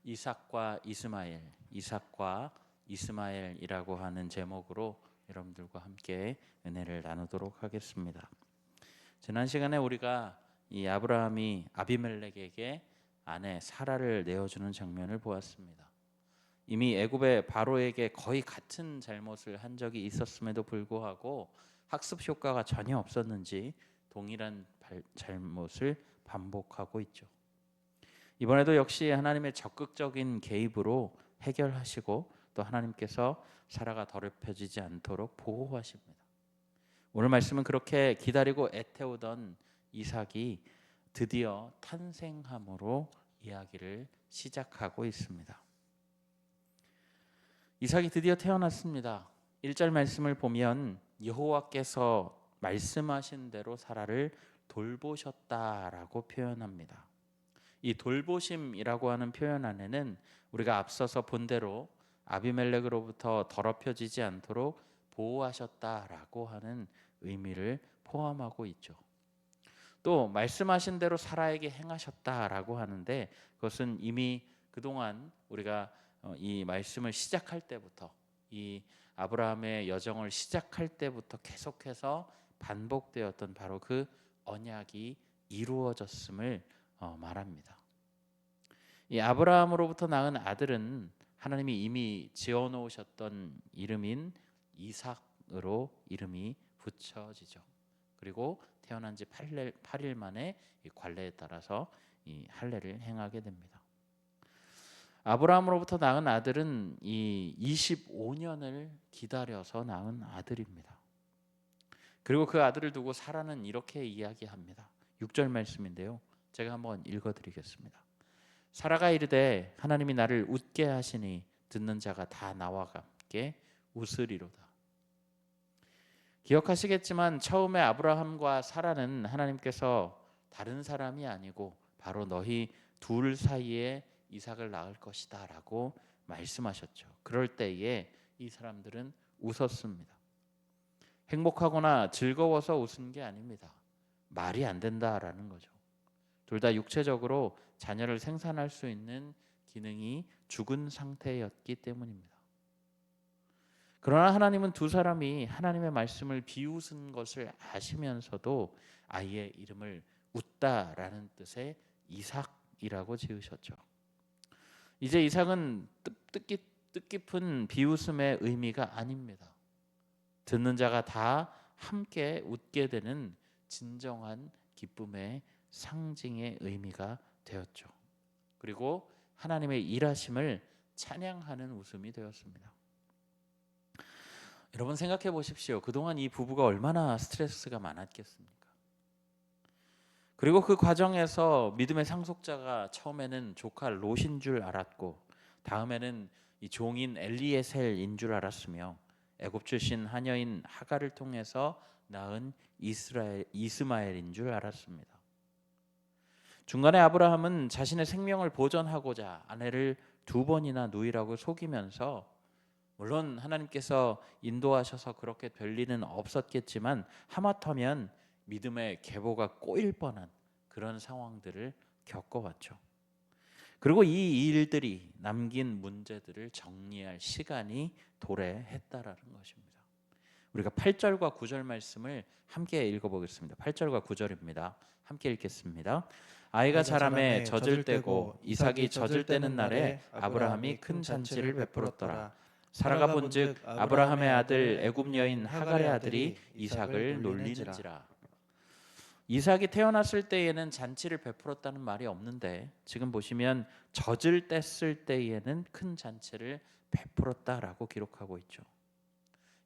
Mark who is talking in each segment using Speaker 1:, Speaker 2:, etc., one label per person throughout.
Speaker 1: 이삭과 이스마엘, 이삭과 이스마엘이라고 하는 제목으로 여러분들과 함께 은혜를 나누도록 하겠습니다. 지난 시간에 우리가 이 아브라함이 아비멜렉에게 아내 사라를 내어주는 장면을 보았습니다. 이미 애굽의 바로에게 거의 같은 잘못을 한 적이 있었음에도 불구하고 학습 효과가 전혀 없었는지 동일한 잘못을 반복하고 있죠. 이번에도 역시 하나님의 적극적인 개입으로 해결하시고 또 하나님께서 사라가 더럽혀지지 않도록 보호하십니다. 오늘 말씀은 그렇게 기다리고 애태우던 이삭이 드디어 탄생함으로 이야기를 시작하고 있습니다. 이삭이 드디어 태어났습니다. 1절 말씀을 보면 여호와께서 말씀하신 대로 사라를 돌보셨다라고 표현합니다. 이 돌보심이라고 하는 표현 안에는 우리가 앞서서 본 대로 아비멜렉으로부터 더럽혀지지 않도록 보호하셨다라고 하는 의미를 포함하고 있죠. 또 말씀하신 대로 사라에게 행하셨다라고 하는데 그것은 이미 그동안 우리가 이 말씀을 시작할 때부터 이 아브라함의 여정을 시작할 때부터 계속해서 반복되었던 바로 그 언약이 이루어졌음을 말합니다. 이 아브라함으로부터 낳은 아들은 하나님이 이미 지어놓으셨던 이름인 이삭으로 이름이 붙여지죠. 그리고 태어난 지 8일 만에 이 관례에 따라서 이 할례를 행하게 됩니다. 아브라함으로부터 낳은 아들은 이 25년을 기다려서 낳은 아들입니다. 그리고 그 아들을 두고 사라는 이렇게 이야기합니다. 6절 말씀인데요. 제가 한번 읽어드리겠습니다. 사라가 이르되 하나님이 나를 웃게 하시니 듣는 자가 다 나와 함께 웃으리로다. 기억하시겠지만 처음에 아브라함과 사라는 하나님께서 다른 사람이 아니고 바로 너희 둘 사이에 이삭을 낳을 것이다 라고 말씀하셨죠. 그럴 때에 이 사람들은 웃었습니다. 행복하거나 즐거워서 웃은 게 아닙니다. 말이 안 된다라는 거죠. 둘 다 육체적으로 자녀를 생산할 수 있는 기능이 죽은 상태였기 때문입니다. 그러나 하나님은 두 사람이 하나님의 말씀을 비웃은 것을 아시면서도 아이의 이름을 웃다라는 뜻의 이삭이라고 지으셨죠. 이제 이삭은 뜻깊은 비웃음의 의미가 아닙니다. 듣는 자가 다 함께 웃게 되는 진정한 기쁨의 상징의 의미가 되었죠. 그리고 하나님의 일하심을 찬양하는 웃음이 되었습니다. 여러분 생각해 보십시오. 그동안 이 부부가 얼마나 스트레스가 많았겠습니까? 그리고 그 과정에서 믿음의 상속자가 처음에는 조카 롯인 줄 알았고 다음에는 이 종인 엘리에셀인 줄 알았으며 애굽 출신 하녀인 하갈을 통해서 낳은 이스마엘인 줄 알았습니다. 중간에 아브라함은 자신의 생명을 보존하고자 아내를 2번이나 누이라고 속이면서 물론 하나님께서 인도하셔서 그렇게 될 일은 없었겠지만 하마터면 믿음의 계보가 꼬일 뻔한 그런 상황들을 겪어왔죠. 그리고 이 일들이 남긴 문제들을 정리할 시간이 도래했다라는 것입니다. 우리가 8절과 9절 말씀을 함께 읽어보겠습니다. 8절과 9절입니다. 함께 읽겠습니다. 아이가 자라매 젖을 떼고 이삭이 젖을 떼는 날에 아브라함이 큰 잔치를 베풀었더라. 사라가 본즉 아브라함의 아들 애굽 여인 하갈의 아들이 이삭을 놀리는지라. 이삭이 태어났을 때에는 잔치를 베풀었다는 말이 없는데 지금 보시면 젖을 뗐을 때에는 큰 잔치를 베풀었다라고 기록하고 있죠.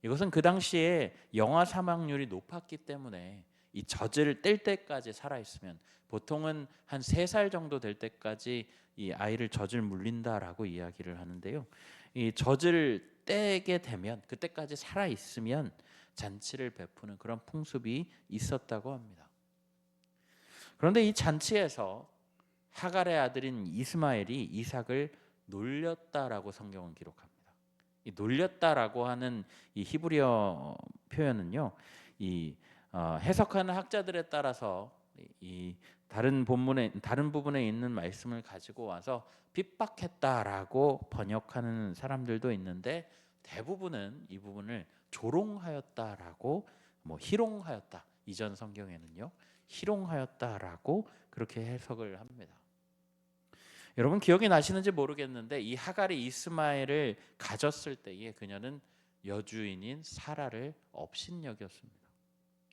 Speaker 1: 이것은 그 당시에 영아 사망률이 높았기 때문에 이 젖을 뗄 때까지 살아있으면 보통은 한 3살 정도 될 때까지 이 아이를 젖을 물린다라고 이야기를 하는데요. 이 젖을 떼게 되면 그때까지 살아있으면 잔치를 베푸는 그런 풍습이 있었다고 합니다. 그런데 이 잔치에서 하갈의 아들인 이스마엘이 이삭을 놀렸다라고 성경은 기록합니다. 이 놀렸다라고 하는 이 히브리어 표현은요, 이 해석하는 학자들에 따라서 다른 부분에 있는 말씀을 가지고 와서 핍박했다라고 번역하는 사람들도 있는데, 대부분은 이 부분을 조롱하였다라고, 희롱하였다, 이전 성경에는요 희롱하였다라고 그렇게 해석을 합니다. 여러분 기억이 나시는지 모르겠는데, 이 하갈이 이스마엘을 가졌을 때에 그녀는 여주인인 사라를 업신여겼습니다.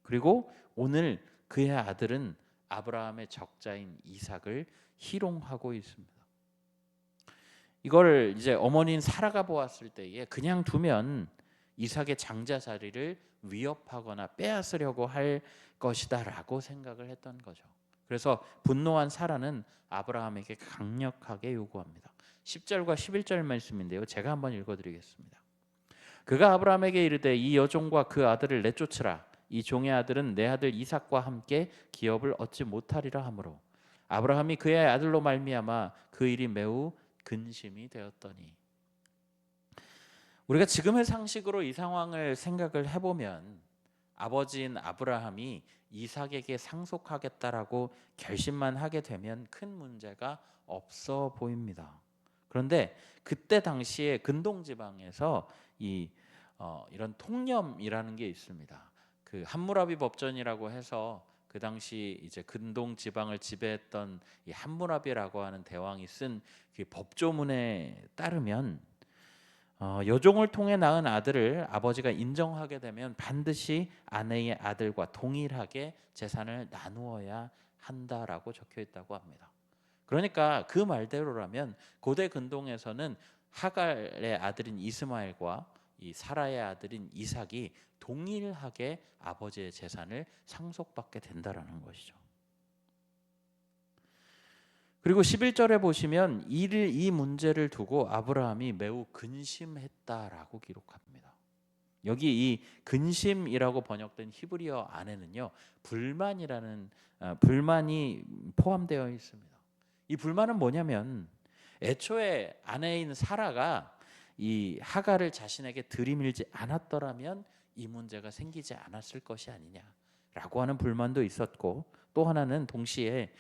Speaker 1: 그리고 오늘 그의 아들은 아브라함의 적자인 이삭을 희롱하고 있습니다. 이걸 이제 어머니인 사라가 보았을 때에 그냥 두면 이삭의 장자 자리를 위협하거나 빼앗으려고 할 것이다라고 생각을 했던 거죠. 그래서 분노한 사라는 아브라함에게 강력하게 요구합니다. 10절과 11절 말씀인데요, 제가 한번 읽어드리겠습니다. 그가 아브라함에게 이르되 이 여종과 그 아들을 내쫓으라. 이 종의 아들은 내 아들 이삭과 함께 기업을 얻지 못하리라 하므로 아브라함이 그의 아들로 말미암아 그 일이 매우 근심이 되었더니. 우리가 지금의 상식으로 이 상황을 생각을 해보면 아버지인 아브라함이 이삭에게 상속하겠다라고 결심만 하게 되면 큰 문제가 없어 보입니다. 그런데 그때 당시에 근동 지방에서 이런 통념이라는 게 있습니다. 그 함무라비 법전이라고 해서 그 당시 이제 근동 지방을 지배했던 이 함무라비라고 하는 대왕이 쓴 그 법조문에 따르면 여종을 통해 낳은 아들을 아버지가 인정하게 되면 반드시 아내의 아들과 동일하게 재산을 나누어야 한다라고 적혀 있다고 합니다. 그러니까 그 말대로라면 고대 근동에서는 하갈의 아들인 이스마엘과 이 사라의 아들인 이삭이 동일하게 아버지의 재산을 상속받게 된다라는 것이죠. 그리고 11절에 보시면 이 문제를 두고 아브라함이 매우 근심했다라고 기록합니다. 여기 이 근심이라고 번역된 히브리어 안에는요 불만이 포함되어 있습니다. 이 불만은 뭐냐면, 애초에 아내인 사라가 이 하갈을 자신에게 들이밀지 않았더라면 이 문제가 생기지 않았을 것이 아니냐라고 하는 불만도 있었고, 또 하나는 동시에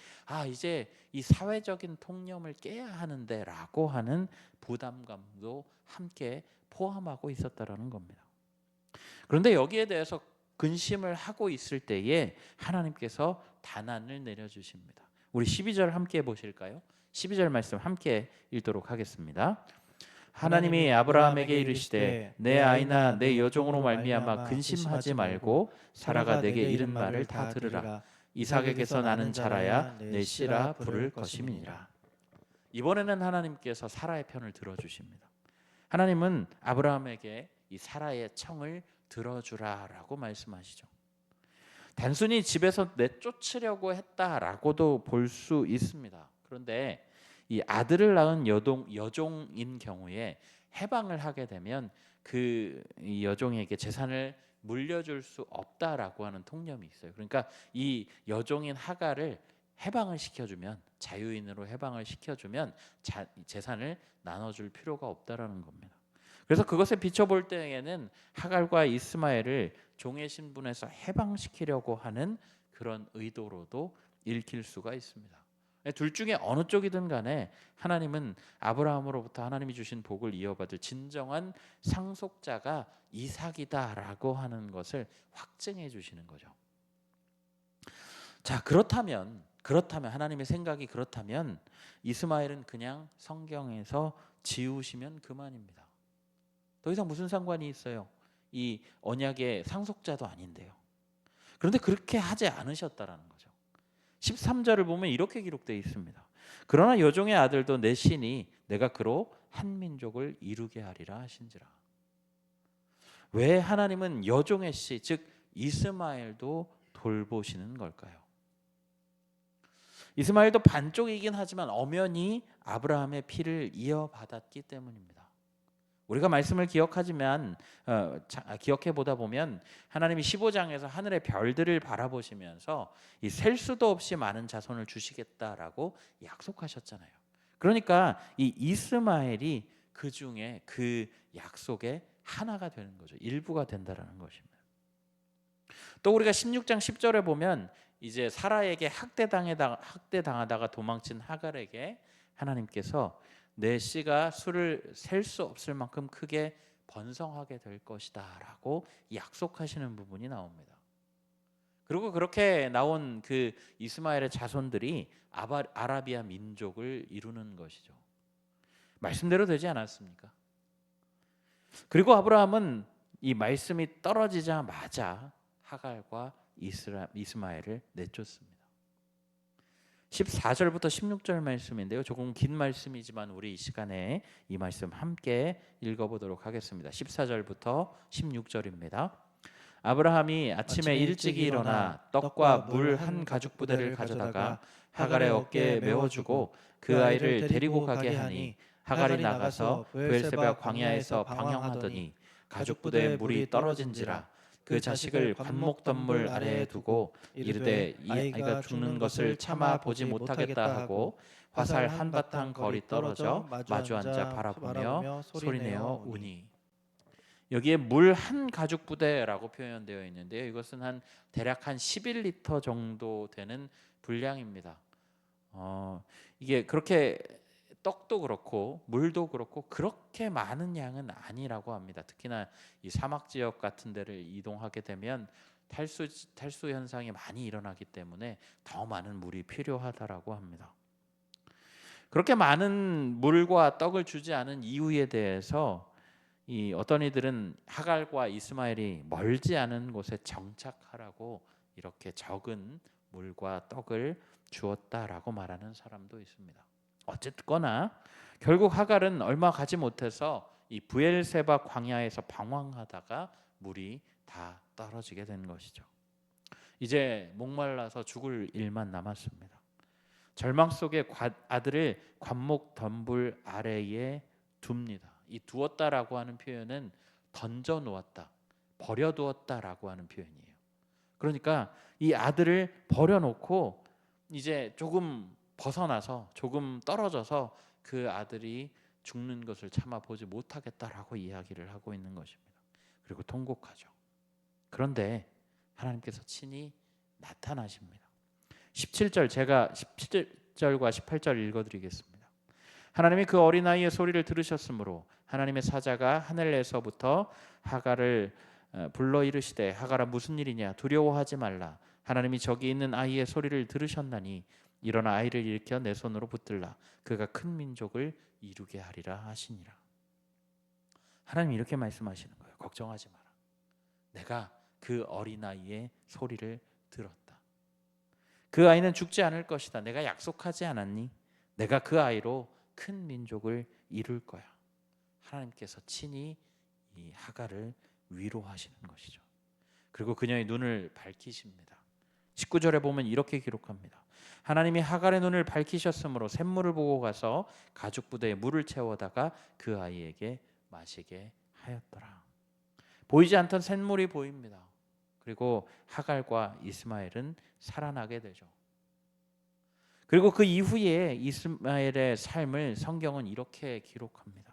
Speaker 1: 이제 이 사회적인 통념을 깨야 하는데라고 하는 부담감도 함께 포함하고 있었다라는 겁니다. 그런데 여기에 대해서 근심을 하고 있을 때에 하나님께서 단안을 내려주십니다. 우리 12절 함께 보실까요? 12절 말씀 함께 읽도록 하겠습니다. 하나님이 아브라함에게 이르시되 내 아이나 내 여종으로 말미암아 근심하지 말고 사라가 내게 이른 말을 다 들으라. 이삭에게서 나는 자라야 내 씨라 부를 것임이니라. 이번에는 하나님께서 사라의 편을 들어주십니다. 하나님은 아브라함에게 이 사라의 청을 들어주라라고 말씀하시죠. 단순히 집에서 내쫓으려고 했다라고도 볼 수 있습니다. 그런데 이 아들을 낳은 여종인 경우에 해방을 하게 되면 그 여종에게 재산을 물려줄 수 없다라고 하는 통념이 있어요. 그러니까 이 여종인 하갈을 해방을 시켜주면, 자유인으로 해방을 시켜주면 재산을 나눠줄 필요가 없다라는 겁니다. 그래서 그것에 비춰볼 때에는 하갈과 이스마엘을 종의 신분에서 해방시키려고 하는 그런 의도로도 읽힐 수가 있습니다. 둘 중에 어느 쪽이든 간에 하나님은 아브라함으로부터 하나님이 주신 복을 이어받을 진정한 상속자가 이삭이다라고 하는 것을 확증해 주시는 거죠. 자, 그렇다면 하나님의 생각이 그렇다면 이스마엘은 그냥 성경에서 지우시면 그만입니다. 더 이상 무슨 상관이 있어요? 이 언약의 상속자도 아닌데요. 그런데 그렇게 하지 않으셨다라는 거죠. 13절을 보면 이렇게 기록되어 있습니다. 그러나 여종의 아들도 내 신이 내가 그로 한 민족을 이루게 하리라 하신지라. 왜 하나님은 여종의 씨, 즉 이스마엘도 돌보시는 걸까요? 이스마엘도 반쪽이긴 하지만 엄연히 아브라함의 피를 이어받았기 때문입니다. 우리가 말씀을 기억해 보다 보면 하나님이 15장에서 하늘의 별들을 바라보시면서 이 셀 수도 없이 많은 자손을 주시겠다라고 약속하셨잖아요. 그러니까 이 이스마엘이 그 중에 그 약속의 하나가 되는 거죠. 일부가 된다라는 것입니다. 또 우리가 16장 10절에 보면 이제 사라에게 학대당하다가 도망친 하갈에게 하나님께서 내 씨가 수를 셀 수 없을 만큼 크게 번성하게 될 것이다라고 약속하시는 부분이 나옵니다. 그리고 그렇게 나온 그 이스마엘의 자손들이 아라비아 민족을 이루는 것이죠. 말씀대로 되지 않았습니까? 그리고 아브라함은 이 말씀이 떨어지자마자 하갈과 이스마엘을 내쫓습니다. 14절부터 16절 말씀인데요. 조금 긴 말씀이지만 우리 이 시간에 이 말씀 함께 읽어보도록 하겠습니다. 14절부터 16절입니다. 아브라함이 아침에 일찍 일어나 떡과 물 한 가죽 부대를 가져다가 하갈의 어깨에 메워주고 그 아이를 데리고 가게 하니 하갈이 나가서 브엘세바 광야에서 방황하더니 가죽 부대에 물이 떨어진지라 그 자식을 관목덤물 아래에 두고 이르되 이 아이가 죽는 것을 참아 보지 못하겠다 하고 화살 한바탕 거리 떨어져 마주 앉아 바라보며 소리내어 우니. 여기에 물 한 가죽 부대라고 표현되어 있는데요. 이것은 대략 한 11리터 정도 되는 분량입니다. 이게 그렇게 떡도 그렇고 물도 그렇고 그렇게 많은 양은 아니라고 합니다. 특히나 이 사막 지역 같은 데를 이동하게 되면 탈수 현상이 많이 일어나기 때문에 더 많은 물이 필요하다라고 합니다. 그렇게 많은 물과 떡을 주지 않은 이유에 대해서 이 어떤 이들은 하갈과 이스마엘이 멀지 않은 곳에 정착하라고 이렇게 적은 물과 떡을 주었다라고 말하는 사람도 있습니다. 어쨌거나 결국 하갈은 얼마 가지 못해서 이 브엘세바 광야에서 방황하다가 물이 다 떨어지게 된 것이죠. 이제 목말라서 죽을 일만 남았습니다. 절망 속에 아들을 관목 덤불 아래에 둡니다. 이 두었다라고 하는 표현은 던져 놓았다, 버려두었다라고 하는 표현이에요. 그러니까 이 아들을 버려놓고 이제 조금 벗어나서 조금 떨어져서 그 아들이 죽는 것을 참아 보지 못하겠다라고 이야기를 하고 있는 것입니다. 그리고 통곡하죠. 그런데 하나님께서 친히 나타나십니다. 17절 제가 17절과 18절 읽어드리겠습니다. 하나님이 그 어린아이의 소리를 들으셨으므로 하나님의 사자가 하늘에서부터 하갈을 불러 이르시되 하갈아 무슨 일이냐 두려워하지 말라 하나님이 저기 있는 아이의 소리를 들으셨나니 일어나 아이를 일으켜 내 손으로 붙들라 그가 큰 민족을 이루게 하리라 하시니라. 하나님이 이렇게 말씀하시는 거예요. 걱정하지 마라. 내가 그 어린아이의 소리를 들었다. 그 아이는 죽지 않을 것이다. 내가 약속하지 않았니? 내가 그 아이로 큰 민족을 이룰 거야. 하나님께서 친히 이 하갈을 위로하시는 것이죠. 그리고 그녀의 눈을 밝히십니다. 19절에 보면 이렇게 기록합니다. 하나님이 하갈의 눈을 밝히셨으므로 샘물을 보고 가서 가죽 부대에 물을 채워다가 그 아이에게 마시게 하였더라. 보이지 않던 샘물이 보입니다. 그리고 하갈과 이스마엘은 살아나게 되죠. 그리고 그 이후에 이스마엘의 삶을 성경은 이렇게 기록합니다.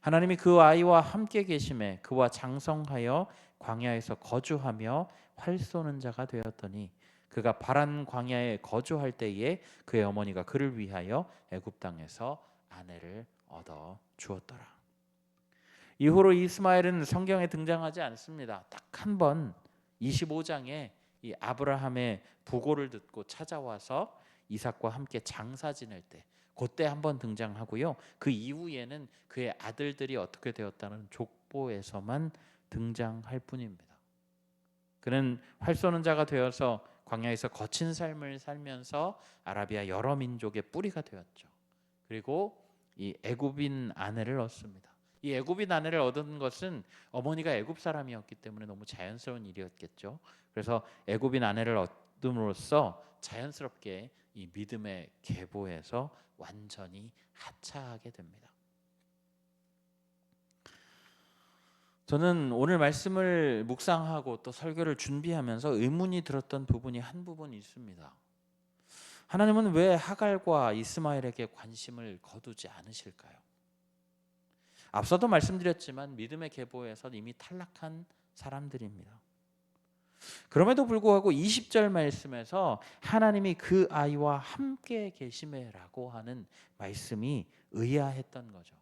Speaker 1: 하나님이 그 아이와 함께 계심에 그와 장성하여 광야에서 거주하며 활 쏘는 자가 되었더니 그가 바란 광야에 거주할 때에 그의 어머니가 그를 위하여 애굽 땅에서 아내를 얻어 주었더라. 이후로 이스마엘은 성경에 등장하지 않습니다. 딱 한 번 25장에 이 아브라함의 부고를 듣고 찾아와서 이삭과 함께 장사 지낼 때 그때 한번 등장하고요. 그 이후에는 그의 아들들이 어떻게 되었다는 족보에서만 등장할 뿐입니다. 그는 활 쏘는 자가 되어서 광야에서 거친 삶을 살면서 아라비아 여러 민족의 뿌리가 되었죠. 그리고 이 애굽인 아내를 얻습니다. 이 애굽인 아내를 얻은 것은 어머니가 애굽 사람이었기 때문에 너무 자연스러운 일이었겠죠. 그래서 애굽인 아내를 얻음으로써 자연스럽게 이 믿음의 계보에서 완전히 하차하게 됩니다. 저는 오늘 말씀을 묵상하고 또 설교를 준비하면서 의문이 들었던 부분이 한 부분 있습니다. 하나님은 왜 하갈과 이스마엘에게 관심을 거두지 않으실까요? 앞서도 말씀드렸지만 믿음의 계보에서 이미 탈락한 사람들입니다. 그럼에도 불구하고 20절 말씀에서 하나님이 그 아이와 함께 계심에라고 하는 말씀이 의아했던 거죠.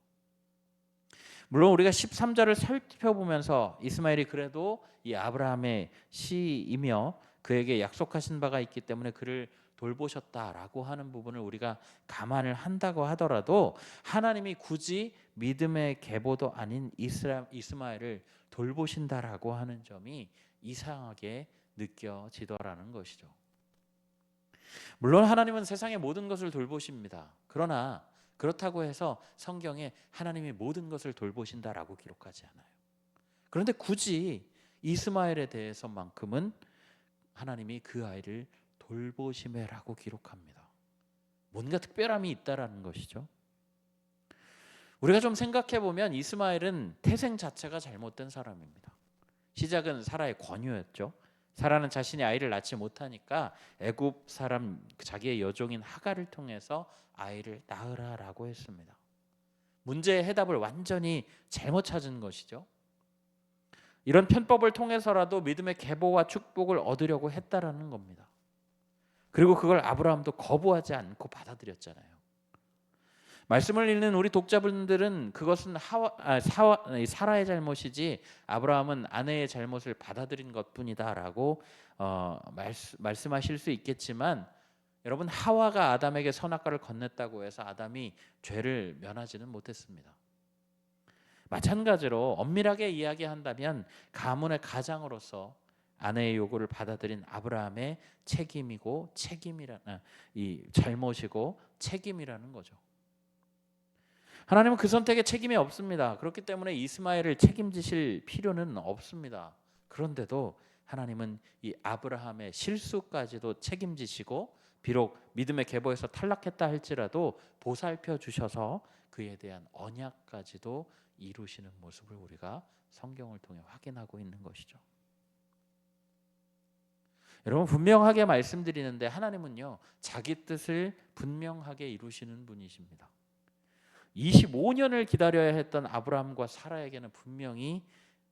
Speaker 1: 물론 우리가 13절을 살펴보면서 이스마엘이 그래도 이 아브라함의 씨이며 그에게 약속하신 바가 있기 때문에 그를 돌보셨다라고 하는 부분을 우리가 감안을 한다고 하더라도 하나님이 굳이 믿음의 계보도 아닌 이스마엘을 돌보신다라고 하는 점이 이상하게 느껴지더라는 것이죠. 물론 하나님은 세상의 모든 것을 돌보십니다. 그러나 그렇다고 해서 성경에 하나님이 모든 것을 돌보신다라고 기록하지 않아요. 그런데 굳이 이스마엘에 대해서만큼은 하나님이 그 아이를 돌보심에라고 기록합니다. 뭔가 특별함이 있다라는 것이죠. 우리가 좀 생각해 보면 이스마엘은 태생 자체가 잘못된 사람입니다. 시작은 사라의 권유였죠. 사라는 자신이 아이를 낳지 못하니까 애굽 사람 자기의 여종인 하갈을 통해서 아이를 낳으라라고 했습니다. 문제의 해답을 완전히 잘못 찾은 것이죠. 이런 편법을 통해서라도 믿음의 계보와 축복을 얻으려고 했다라는 겁니다. 그리고 그걸 아브라함도 거부하지 않고 받아들였잖아요. 말씀을 읽는 우리 독자분들은 그것은 사라의 잘못이지 아브라함은 아내의 잘못을 받아들인 것뿐이다라고 말씀하실 수 있겠지만, 여러분, 하와가 아담에게 선악과를 건넸다고 해서 아담이 죄를 면하지는 못했습니다. 마찬가지로 엄밀하게 이야기한다면 가문의 가장으로서 아내의 요구를 받아들인 아브라함의 책임이고 이 잘못이고 책임이라는 거죠. 하나님은 그 선택에 책임이 없습니다. 그렇기 때문에 이스마엘을 책임지실 필요는 없습니다. 그런데도 하나님은 이 아브라함의 실수까지도 책임지시고, 비록 믿음의 계보에서 탈락했다 할지라도 보살펴 주셔서 그에 대한 언약까지도 이루시는 모습을 우리가 성경을 통해 확인하고 있는 것이죠. 여러분, 분명하게 말씀드리는데 하나님은요, 자기 뜻을 분명하게 이루시는 분이십니다. 25년을 기다려야 했던 아브라함과 사라에게는 분명히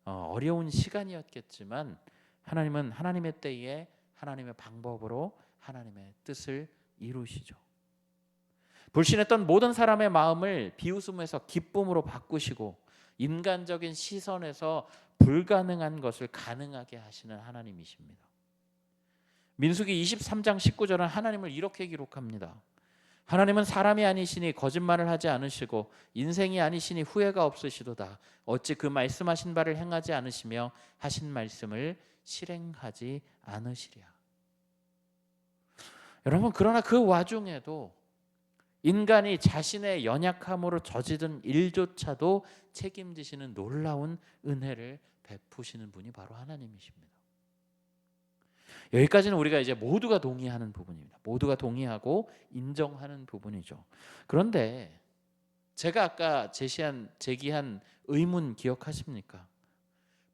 Speaker 1: 어려운 시간이었겠지만, 하나님은 하나님의 때에 하나님의 방법으로 하나님의 뜻을 이루시죠. 불신했던 모든 사람의 마음을 비웃음에서 기쁨으로 바꾸시고, 인간적인 시선에서 불가능한 것을 가능하게 하시는 하나님이십니다. 민수기 23장 19절은 하나님을 이렇게 기록합니다. 하나님은 사람이 아니시니 거짓말을 하지 않으시고 인생이 아니시니 후회가 없으시도다. 어찌 그 말씀하신 바를 행하지 않으시며 하신 말씀을 실행하지 않으시랴. 여러분, 그러나 그 와중에도 인간이 자신의 연약함으로 저지른 일조차도 책임지시는 놀라운 은혜를 베푸시는 분이 바로 하나님이십니다. 여기까지는 우리가 이제 모두가 동의하는 부분입니다. 모두가 동의하고 인정하는 부분이죠. 그런데 제가 아까 제기한 의문 기억하십니까?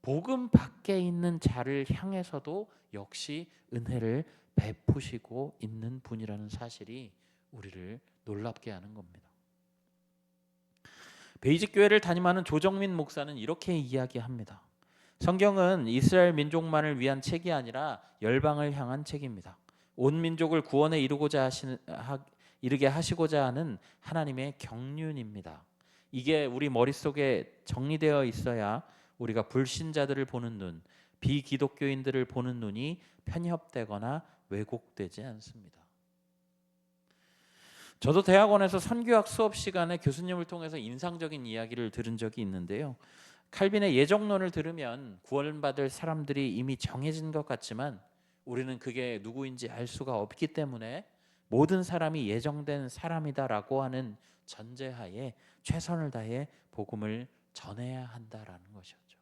Speaker 1: 복음 밖에 있는 자를 향해서도 역시 은혜를 베푸시고 있는 분이라는 사실이 우리를 놀랍게 하는 겁니다. 베이직 교회를 담임하는 조정민 목사는 이렇게 이야기합니다. 성경은 이스라엘 민족만을 위한 책이 아니라 열방을 향한 책입니다. 온 민족을 구원에 이르게 하시고자 하는 하나님의 경륜입니다. 이게 우리 머릿속에 정리되어 있어야 우리가 불신자들을 보는 눈, 비기독교인들을 보는 눈이 편협되거나 왜곡되지 않습니다. 저도 대학원에서 선교학 수업 시간에 교수님을 통해서 인상적인 이야기를 들은 적이 있는데요. 칼빈의 예정론을 들으면 구원받을 사람들이 이미 정해진 것 같지만 우리는 그게 누구인지 알 수가 없기 때문에 모든 사람이 예정된 사람이다라고 하는 전제하에 최선을 다해 복음을 전해야 한다라는 것이었죠.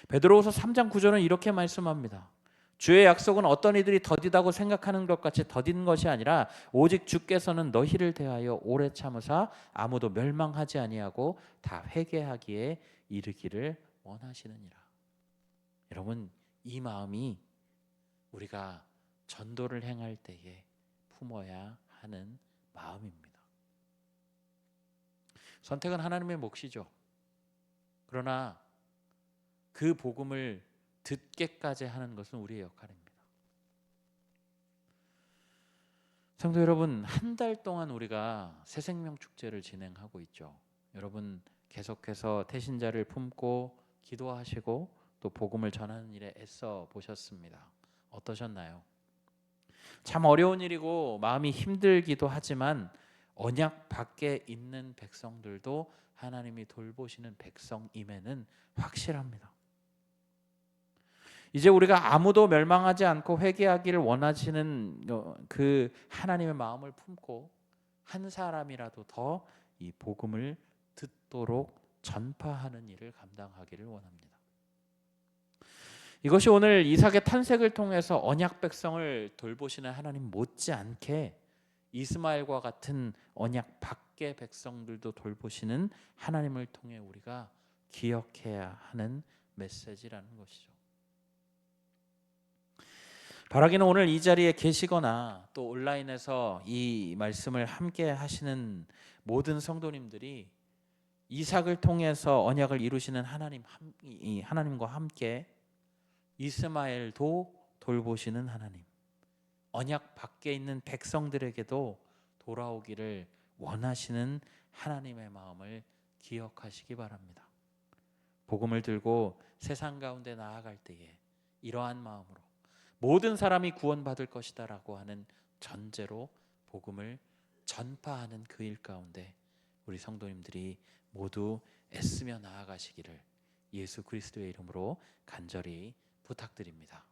Speaker 1: 베드로후서 3장 9절은 이렇게 말씀합니다. 주의 약속은 어떤 이들이 더디다고 생각하는 것 같이 더딘 것이 아니라 오직 주께서는 너희를 대하여 오래 참으사 아무도 멸망하지 아니하고 다 회개하기에 이르기를 원하시느니라. 여러분, 이 마음이 우리가 전도를 행할 때에 품어야 하는 마음입니다. 선택은 하나님의 몫이죠. 그러나 그 복음을 듣게까지 하는 것은 우리의 역할입니다. 성도 여러분, 한 달 동안 우리가 새생명 축제를 진행하고 있죠. 여러분 계속해서 태신자를 품고 기도하시고 또 복음을 전하는 일에 애써 보셨습니다. 어떠셨나요? 참 어려운 일이고 마음이 힘들기도 하지만 언약 밖에 있는 백성들도 하나님이 돌보시는 백성임에는 확실합니다. 이제 우리가 아무도 멸망하지 않고 회개하기를 원하시는 그 하나님의 마음을 품고 한 사람이라도 더 이 복음을 듣도록 전파하는 일을 감당하기를 원합니다. 이것이 오늘 이삭의 탄생을 통해서 언약 백성을 돌보시는 하나님 못지않게 이스마엘과 같은 언약 밖의 백성들도 돌보시는 하나님을 통해 우리가 기억해야 하는 메시지라는 것이죠. 바라기는 오늘 이 자리에 계시거나 또 온라인에서 이 말씀을 함께 하시는 모든 성도님들이 이삭을 통해서 언약을 이루시는 하나님과 함께 이스마엘도 돌보시는 하나님, 언약 밖에 있는 백성들에게도 돌아오기를 원하시는 하나님의 마음을 기억하시기 바랍니다. 복음을 들고 세상 가운데 나아갈 때에 이러한 마음으로 모든 사람이 구원받을 것이다 라고 하는 전제로 복음을 전파하는 그 일 가운데 우리 성도님들이 모두 애쓰며 나아가시기를 예수 그리스도의 이름으로 간절히 부탁드립니다.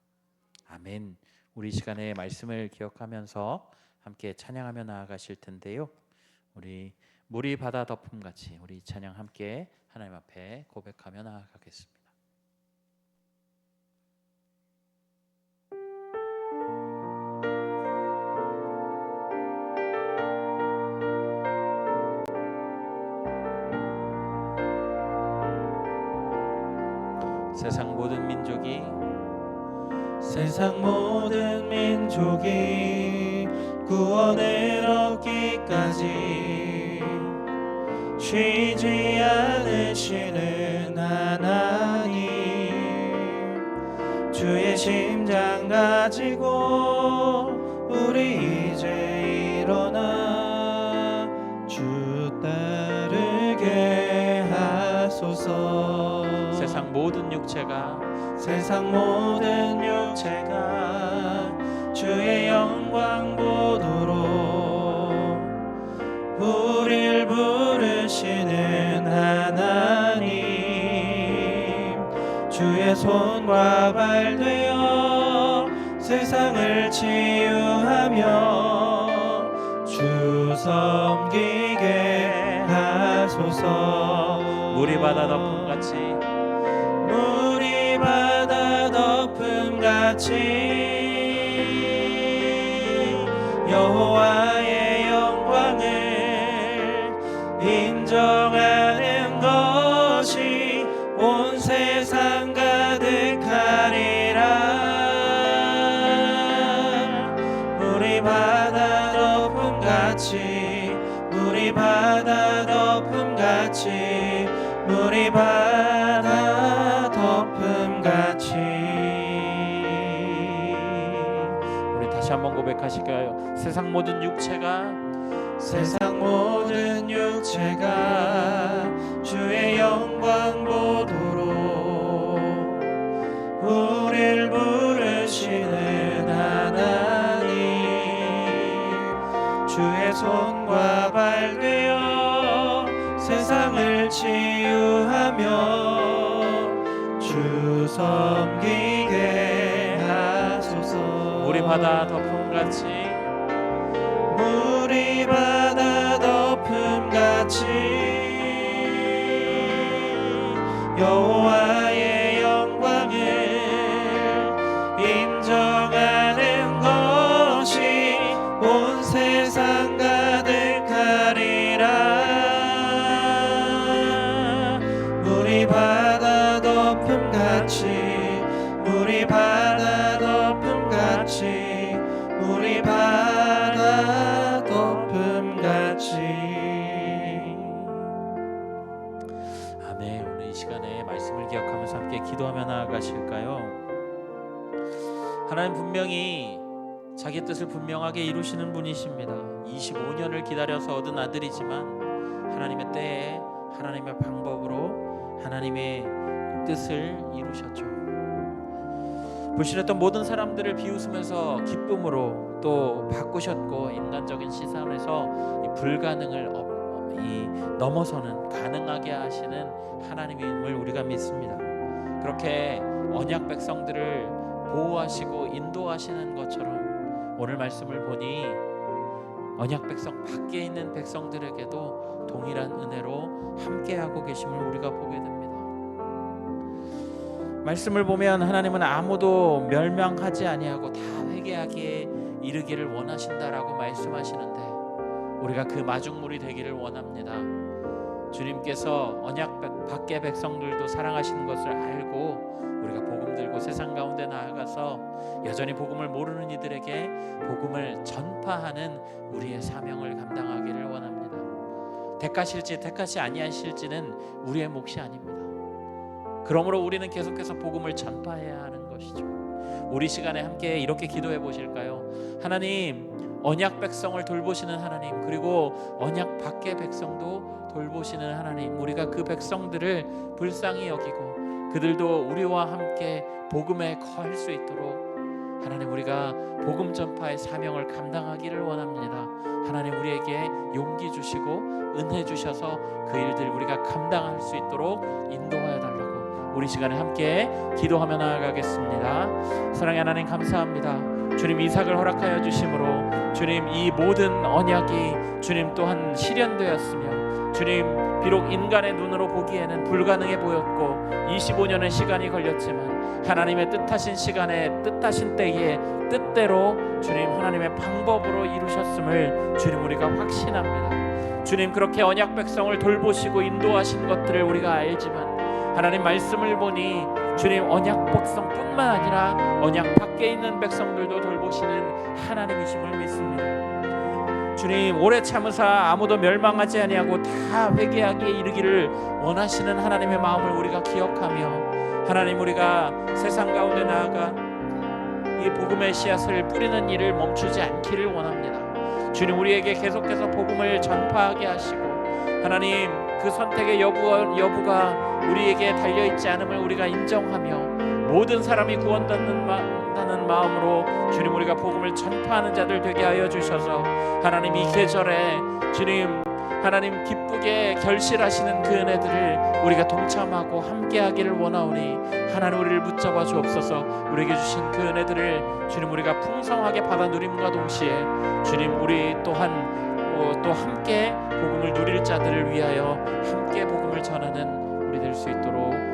Speaker 1: 아멘. 우리 시간에 말씀을 기억하면서 함께 찬양하며 나아가실 텐데요. 우리 물이 바다 덮음같이 우리 찬양 함께 하나님 앞에 고백하며 나아가겠습니다. 세상 모든 민족이 구원을 얻기까지 쉬지 않으시는 하나님, 주의 심장 가지고 우리 이제 일어나 주 따르게 하소서. 세상 모든 육체가 주의 영광 보도록 우릴 부르시는 하나님, 주의 손과 발 되어 세상을 치유하며 주 섬기게 하소서. 물이 바다 덮음같이 여호와의 영광을 인정하는 것이 온 세상 가득하리라. 물이 바다 덮음같이 물이 바다 덮음같이 물이 바다 덮음같이. 우리 다시 한번 고백하실까요? 세상 모든 육체가 주의 영광 보도록 우릴 부르시는 하나님, 주의 손과 발 되어 세상을 치유하며 주 섬기게 하소서. 물이 바다 덮음같이 여호와의 영광을 인정하는 것이 온 세상 가득하리라. 물이 바다 덮음같이 물이 바다 덮음같이 물이 바다 덮음같이. 아멘. 오늘 이 시간에 말씀을 기억하면서 함께 기도하며 나아가실까요? 하나님 분명히 자기 뜻을 분명하게 이루시는 분이십니다. 25년을 기다려서 얻은 아들이지만 하나님의 때에 하나님의 방법으로 하나님의 뜻을 이루셨죠. 불신했던 모든 사람들을 비웃으면서 기쁨으로 또 바꾸셨고, 인간적인 시선에서 이 불가능을 넘어서는 가능하게 하시는 하나님임을 우리가 믿습니다. 그렇게 언약 백성들을 보호하시고 인도하시는 것처럼 오늘 말씀을 보니 언약 백성 밖에 있는 백성들에게도 동일한 은혜로 함께하고 계심을 우리가 보게 됩니다. 말씀을 보면 하나님은 아무도 멸망하지 아니하고 다 회개하기에 이르기를 원하신다라고 말씀하시는데, 우리가 그 마중물이 되기를 원합니다. 주님께서 언약 밖의 백성들도 사랑하시는 것을 알고 우리가 복음 들고 세상 가운데 나아가서 여전히 복음을 모르는 이들에게 복음을 전파하는 우리의 사명을 감당하기를 원합니다. 택하실지 택하시 아니하실지는 우리의 몫이 아닙니다. 그러므로 우리는 계속해서 복음을 전파해야 하는 것이죠. 우리 시간에 함께 이렇게 기도해 보실까요? 하나님, 언약 백성을 돌보시는 하나님, 그리고 언약 밖의 백성도 돌보시는 하나님, 우리가 그 백성들을 불쌍히 여기고 그들도 우리와 함께 복음에 거할 수 있도록 하나님, 우리가 복음 전파의 사명을 감당하기를 원합니다. 하나님, 우리에게 용기 주시고 은혜 주셔서 그 일들 우리가 감당할 수 있도록 인도하여 달라고 우리 시간에 함께 기도하며 나아가겠습니다. 사랑의 하나님, 감사합니다. 주님, 이삭을 허락하여 주심으로 주님, 이 모든 언약이 주님 또한 실현되었으며, 주님, 비록 인간의 눈으로 보기에는 불가능해 보였고 25년의 시간이 걸렸지만 하나님의 뜻하신 시간에 뜻하신 때에 뜻대로 주님 하나님의 방법으로 이루셨음을 주님 우리가 확신합니다. 주님, 그렇게 언약 백성을 돌보시고 인도하신 것들을 우리가 알지만 하나님 말씀을 보니 주님 언약 백성뿐만 아니라 언약 밖에 있는 백성들도 돌보시는 하나님이심을 믿습니다. 주님, 오래 참으사 아무도 멸망하지 아니하고 다 회개하기에 이르기를 원하시는 하나님의 마음을 우리가 기억하며, 하나님, 우리가 세상 가운데 나아가 이 복음의 씨앗을 뿌리는 일을 멈추지 않기를 원합니다. 주님, 우리에게 계속해서 복음을 전파하게 하시고, 하나님, 그 선택의 여부가 우리에게 달려있지 않음을 우리가 인정하며 모든 사람이 구원받는 마음으로 주님, 우리가 복음을 전파하는 자들 되게 하여 주셔서 하나님, 이 계절에 주님 하나님 기쁘게 결실하시는 그 은혜들을 우리가 동참하고 함께하기를 원하오니 하나님, 우리를 붙잡아 주옵소서. 우리에게 주신 그 은혜들을 주님 우리가 풍성하게 받아 누림과 동시에 주님, 우리 또한 또 함께 복음을 누릴 자들을 위하여 함께 복음을 전하는 우리 될 수 있도록